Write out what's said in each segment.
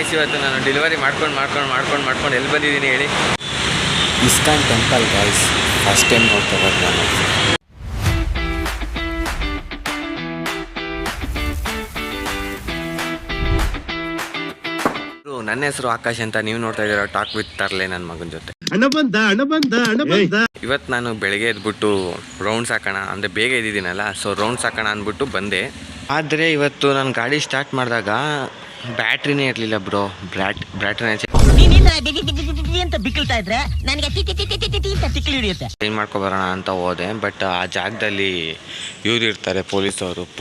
Guys ಇವತ್ತು ನಾನು delivery ಮಾಡ್ಕೊಂಡು ಎಲ್ಲಿ ಬಂದಿದ್ದೀನಿ ಹೇಳಿ? ISKCON temple guys, first time ನೋಡ್ತಾ ಇರೋದು ನಾನು. ನನ್ನ ಹೆಸರು ಆಕಾಶ್ ಅಂತ, ನೀವು ನೋಡ್ತಾ ಇದ್ದೀರಾ ಟಾಕ್ ವಿತ್ ತರ್ಲೆ ನನ್ನ ಮಗನ ಜೊತೆ. ಇವತ್ತು ನಾನು ಬೆಳಗ್ಗೆ ಎದ್ಬಿಟ್ಟು ರೌಂಡ್ಸ್ ಹಾಕೋಣ ಅಂದರೆ ಬೇಗ ಎದ್ದಿದ್ದೀನಲ್ಲ, ಸೊ ರೌಂಡ್ಸ್ ಹಾಕೋಣ ಅಂದ್ಬಿಟ್ಟು ಬಂದೆ. ಆದರೆ ಇವತ್ತು ನಾನು ಗಾಡಿ ಸ್ಟಾರ್ಟ್ ಮಾಡಿದಾಗ ಬ್ಯಾಟ್ರಿನೇ ಇರಲಿಲ್ಲ ಬ್ರೋ. ಬ್ಯಾಟ್ರಿನೇ ಚೇಂಜ್ ಮಾಡ್ಕೊಬರೋಣ ಅಂತ ಹೋದೆ. ಬಟ್ ಆ ಜಾಗದಲ್ಲಿ ಇವ್ರು ಇರ್ತಾರೆ,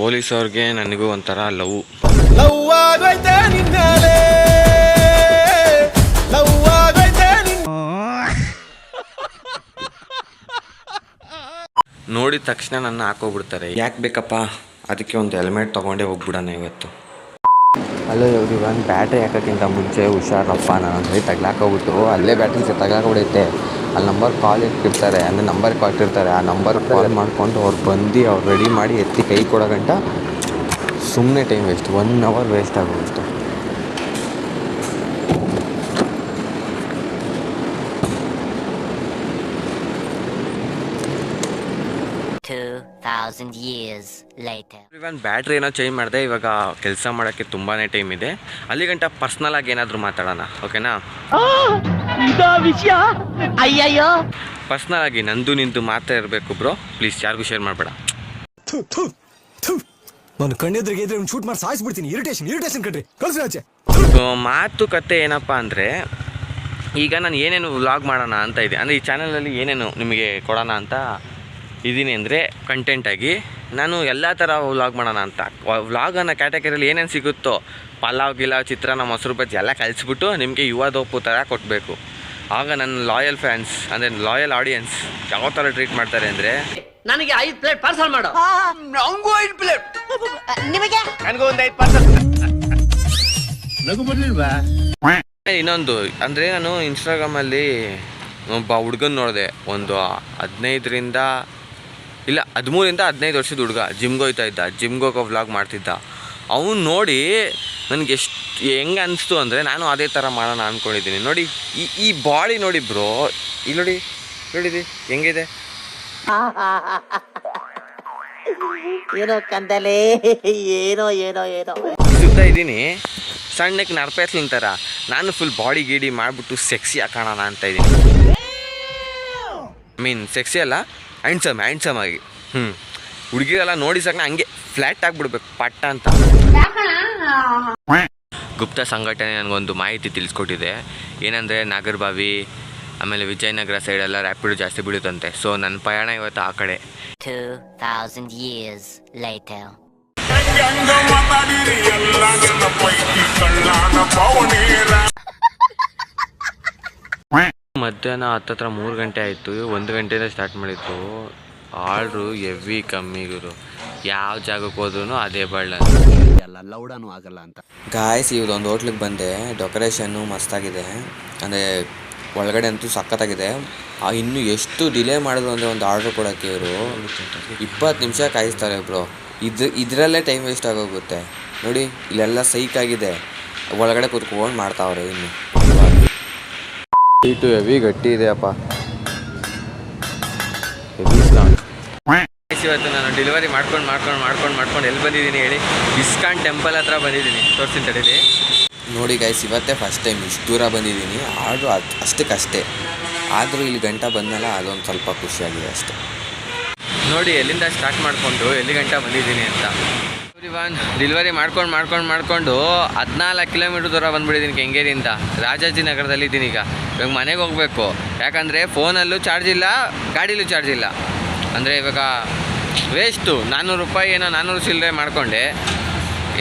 ಪೊಲೀಸವ್ರಿಗೆ ನನಗೂ ಒಂಥರ ಲವ್ ನೋಡಿದ ತಕ್ಷಣ ನನ್ನ ಹಾಕೋಗ್ಬಿಡ್ತಾರೆ. ಯಾಕೆ ಬೇಕಪ್ಪ, ಅದಕ್ಕೆ ಒಂದು ಹೆಲ್ಮೆಟ್ ತೊಗೊಂಡೇ ಹೋಗ್ಬಿಡೋಣ ಇವತ್ತು. ಅಲ್ಲೇ ಇವ್ರಿಗೆ ಬ್ಯಾಟ್ರಿ ಹಾಕೋಕ್ಕಿಂತ ಮುಂಚೆ ಹುಷಾರಪ್ಪ, ನಾನು ಸರಿ ತಗ್ಲಾಕೋಗ್ಬಿಟ್ಟು ಅಲ್ಲೇ ಬ್ಯಾಟ್ರಿ ತಗ್ಲಾಕೊಬಿಡೈತೆ. ಅಲ್ಲಿ ನಂಬರ್ ಕಾಲ್ ಇಟ್ಟಿರ್ತಾರೆ, ಅಂದರೆ ನಂಬರ್ ಕೊಟ್ಟಿರ್ತಾರೆ. ಆ ನಂಬರ್ ಕಾಲ್ ಮಾಡಿಕೊಂಡು ಅವ್ರು ಬಂದು ಅವ್ರು ರೆಡಿ ಮಾಡಿ ಎತ್ತಿ ಕೈ ಕೊಡೋ ಗಂಟ ಸುಮ್ಮನೆ ಟೈಮ್ ವೇಸ್ಟ್, 1 hour ವೇಸ್ಟ್ ಆಗೋಗುತ್ತೆ. ಬ್ಯಾಟ್ರಿ ಏನೋ ಚೇಂಜ್ ಮಾಡಿದೆ. ಇವಾಗ ಕೆಲಸ ಮಾಡೋಕ್ಕೆ ತುಂಬಾ ಟೈಮ್ ಇದೆ. ಅಲ್ಲಿ ಗಂಟ ಪರ್ಸ್ನಲ್ ಆಗಿ ಏನಾದರೂ ಮಾತಾಡೋಣ, ಓಕೆನಾ? ಪರ್ಸ್ನಲ್ ಆಗಿ ನಂದು ನಿಂದು ಮಾತ್ರ ಇರಬೇಕು ಬ್ರೋ, ಪ್ಲೀಸ್ ಯಾರಿಗೂ ಶೇರ್ ಮಾಡಬೇಡ. ನಾನು ಕಣ್ಣೆದ್ರಿಗೆ ಇದ್ರೆ ಶೂಟ್ ಮಾಡಿ ಸಾಯಿಸ್ಬಿಡ್ತೀನಿ. ಇರಿಟೇಷನ್ ಕಣ್ರಿ, ಕಳ್ಸಿ ಆಚೆ. ಮಾತುಕತೆ ಏನಪ್ಪ ಅಂದರೆ, ಈಗ ನಾನು ಏನೇನು ವ್ಲಾಗ್ ಮಾಡೋಣ ಅಂತ ಇದೆ, ಅಂದರೆ ಈ ಚಾನಲಲ್ಲಿ ಏನೇನು ನಿಮಗೆ ಕೊಡೋಣ ಅಂತ ಇದ್ದೀನಿ ಅಂದರೆ ಕಂಟೆಂಟಾಗಿ ನಾನು ಎಲ್ಲ ಥರ ವ್ಲಾಗ್ ಮಾಡೋಣ ಅಂತ. ವ್ಲಾಗ್ ಅನ್ನೋ ಕ್ಯಾಟಗರಿಯಲ್ಲಿ ಏನೇನು ಸಿಗುತ್ತೋ, ಪಲಾವ್ ಗಿಲಾವ್, ಚಿತ್ರಾನ್ನ, ಮೊಸರು ಬಜ್ಜಿ ಎಲ್ಲ ಕಲಿಸ್ಬಿಟ್ಟು ನಿಮಗೆ ಯುವದೋಪು ಥರ ಕೊಡಬೇಕು. ಆಗ ನನ್ನ ಲಾಯಲ್ ಫ್ಯಾನ್ಸ್ ಅಂದರೆ ಲಾಯಲ್ ಆಡಿಯನ್ಸ್ ಯಾವ ಥರ ಟ್ರೀಟ್ ಮಾಡ್ತಾರೆ ಅಂದರೆ, ನನಗೆ 5 ಪ್ಲೇಟ್ ಪಾರ್ಸಲ್ ಮಾಡು, ನನಗೂ 5 ಪ್ಲೇಟ್, ನಿಮಗೆ ನನಗೂ ಒಂದು 5 ಪಾರ್ಸಲ್. ನಗು ಬರ್ಲಿಲ್ವಾ? ಇನ್ನೊಂದು ಅಂದರೆ, ನಾನು ಇನ್ಸ್ಟಾಗ್ರಾಮಲ್ಲಿ ಒಬ್ಬ ಹುಡುಗನ ನೋಡಿದೆ, ಒಂದು 13ರಿಂದ 15 ವರ್ಷದ ಹುಡುಗ. ಜಿಮ್ಗೆ ಹೋಗ್ತಾ ಇದ್ದ, ಜಿಮ್ಗೆ ಹೋಗೋ ವ್ಲಾಗ್ ಮಾಡ್ತಿದ್ದ. ಅವನು ನೋಡಿ ನನಗೆ ಎಷ್ಟು ಹೆಂಗೆ ಅನಿಸ್ತು ಅಂದರೆ, ನಾನು ಅದೇ ಥರ ಮಾಡೋಣ ಅಂದ್ಕೊಂಡಿದ್ದೀನಿ. ನೋಡಿ ಈ ಬಾಡಿ ನೋಡಿ ಬ್ರೋ, ಇಲ್ಲಿ ನೋಡಿದಿ ಹೆಂಗಿದೆ? ಏನೋ ಕಂದಲೇ, ಏನೋ ಸುತ್ತ ಇದ್ದೀನಿ, ಸಣ್ಣಕ್ಕೆ ನರ್ಪೇಸ್ಲಿನ ಥರ. ನಾನು ಫುಲ್ ಬಾಡಿ ಗೀಡಿ ಮಾಡಿಬಿಟ್ಟು ಸೆಕ್ಸಿ ಹಾಕೋಣ ಅಂತ ಇದ್ದೀನಿ. ಸೆಕ್ಸಿ ಅಲ್ಲ, ಹ್ಯಾಂಡ್ಸಮ್ ಆಗಿ. ಹುಡುಗಿರೆಲ್ಲ ನೋಡಿ ಸಾಕ ಹಂಗೆ ಫ್ಲ್ಯಾಟ್ ಆಗಿಬಿಡ್ಬೇಕು ಪಟ್ಟ ಅಂತ. ಗುಪ್ತ ಸಂಘಟನೆ ನನಗೊಂದು ಮಾಹಿತಿ ತಿಳಿಸ್ಕೊಟ್ಟಿದೆ. ಏನಂದರೆ ನಾಗರಬಾವಿ ಆಮೇಲೆ ವಿಜಯನಗರ ಸೈಡೆಲ್ಲ ರ್ಯಾಪಿಡ್ ಜಾಸ್ತಿ ಬೀಳುತ್ತಂತೆ. ಸೊ ನನ್ನ ಪಯಣ ಇವತ್ತು ಆ ಕಡೆ. 2000 years later. ಮಧ್ಯಾಹ್ನ ಹತ್ತತ್ರ 3 ಗಂಟೆ ಆಯಿತು. 1 ಗಂಟೆಯಿಂದ ಸ್ಟಾರ್ಟ್ ಮಾಡಿತ್ತು. ಆರ್ಡ್ರು ಎವಿ ಕಮ್ಮಿಗರು, ಯಾವ ಜಾಗಕ್ಕೆ ಹೋದ್ರೂ ಅದೇ ಬಳ್ಳ ಲೌಡಾನು ಆಗಲ್ಲ ಅಂತ. ಗಾಯ್ಸ್, ಇವತ್ತೊಂದು ಹೋಟ್ಲಿಗೆ ಬಂದೆ. ಡೆಕೋರೇಷನ್ನು ಮಸ್ತಾಗಿದೆ, ಅಂದರೆ ಒಳಗಡೆ ಅಂತೂ ಸಖತ್ತಾಗಿದೆ. ಇನ್ನೂ ಎಷ್ಟು ಡಿಲೇ ಮಾಡಿದ್ರು ಅಂದರೆ ಒಂದು ಆರ್ಡ್ರ್ ಕೊಡೋಕ್ಕೆ ಇವರು 20 ನಿಮಿಷ ಕಾಯಿಸ್ತಾರೆ ಬ್ರೋ. ಇದರಲ್ಲೇ ಟೈಮ್ ವೇಸ್ಟ್ ಆಗೋಗುತ್ತೆ ನೋಡಿ. ಇಲ್ಲೆಲ್ಲ ಸೈಕಾಗಿದೆ, ಒಳಗಡೆ ಕೂತ್ಕೊಂಡು ಮಾಡ್ತಾವ್ರೆ. ಇನ್ನು ಸೀಟು ಹೆವಿ ಗಟ್ಟಿ ಇದೆ ಅಪ್ಪ, ಹೆವಿ ಸ್ಟ್ರಾಂಗ್. ಇವತ್ತು ನಾನು ಡೆಲಿವರಿ ಮಾಡ್ಕೊಂಡು ಎಲ್ಲಿ ಬಂದಿದ್ದೀನಿ ಹೇಳಿ? ಇಸ್ಕಾನ್ ಟೆಂಪಲ್ ಹತ್ರ ಬಂದಿದ್ದೀನಿ, ತೋರಿಸ್ತೀನಿ ತಡೀರಿ. ನೋಡಿ ಗೈಸ್, ಇವತ್ತೇ ಫಸ್ಟ್ ಟೈಮ್ ಇಷ್ಟು ದೂರ ಬಂದಿದ್ದೀನಿ. ಆರ್ಡ್ರು ಅಷ್ಟಕ್ಕಷ್ಟೇ, ಆದರೂ ಇಲ್ಲಿ ಗಂಟ ಬಂದಲ್ಲ, ಅದೊಂದು ಸ್ವಲ್ಪ ಖುಷಿಯಾಗಿದೆ ಅಷ್ಟೇ. ನೋಡಿ ಎಲ್ಲಿಂದ ಸ್ಟಾರ್ಟ್ ಮಾಡಿಕೊಂಡು ಎಲ್ಲಿ ಗಂಟ ಬಂದಿದ್ದೀನಿ ಅಂತ. ಡೆಲಿವರಿ ಮಾಡ್ಕೊಂಡು 14 ಕಿಲೋಮೀಟ್ರ್ ದೂರ ಬಂದುಬಿಟ್ಟಿದ್ದೀನಿ ಕೆಂಗೇರಿಯಿಂದ. ರಾಜಾಜಿನಗರದಲ್ಲಿ ಇದ್ದೀನಿ ಈಗ ಮನೆಗೆ ಹೋಗಬೇಕು. ಯಾಕಂದರೆ ಫೋನಲ್ಲೂ ಚಾರ್ಜ್ ಇಲ್ಲ, ಗಾಡೀಲೂ ಚಾರ್ಜ್ ಇಲ್ಲ. ಅಂದರೆ ಇವಾಗ ವೇಸ್ಟು. 400 ರೂಪಾಯಿ ಏನೋ 400 ಚಿಲ್ಲರೆ ಮಾಡಿಕೊಂಡೆ.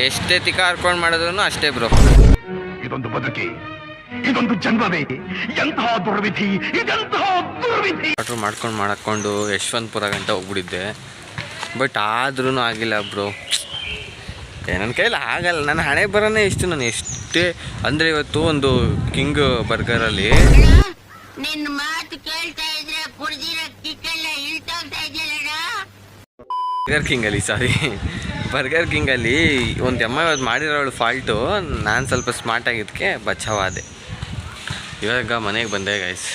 ಎಷ್ಟೇ ತಿಕ್ಕ ಹರ್ಕೊಂಡು ಮಾಡಿದ್ರು ಅಷ್ಟೇ ಬ್ರೋ. ಇದೊಂದು ಬದುಕಿ, ಇದೊಂದು ಜನ್ಮವೇ, ಎಂತಹ ದುರ್ವಿಧಿ, ಇದೆಂತಹ ದುರ್ವಿಧಿ. ಆರ್ಡ್ರ್ ಮಾಡ್ಕೊಂಡು ಯಶವಂತಪುರ ಗಂಟ ಹೋಗ್ಬಿಟ್ಟಿದ್ದೆ. ಬಟ್ ಆದ್ರೂ ಆಗಿಲ್ಲ ಬ್ರೋ. ನನ್ನ ಕೈಯಲ್ಲಿ ಆಗಲ್ಲ, ನನ್ನ ಹಣೆ ಬರೋನೇ ಇಷ್ಟು. ನಾನು ಎಷ್ಟೇ ಅಂದರೆ ಇವತ್ತು ಒಂದು ಕಿಂಗ್ ಬರ್ಗರಲ್ಲಿ ಬರ್ಗರ್ ಕಿಂಗಲ್ಲಿ ಬರ್ಗರ್ ಕಿಂಗಲ್ಲಿ ಒಂದು ಇವತ್ತು ಮಾಡಿರೋಳು ಫಾಲ್ಟು, ನಾನು ಸ್ವಲ್ಪ ಸ್ಮಾರ್ಟ್ ಆಗಿದ್ದಕ್ಕೆ ಬಚಾವಾದೆ. ಇವಾಗ ಮನೆಗೆ ಬಂದೆ ಗೈಸ್.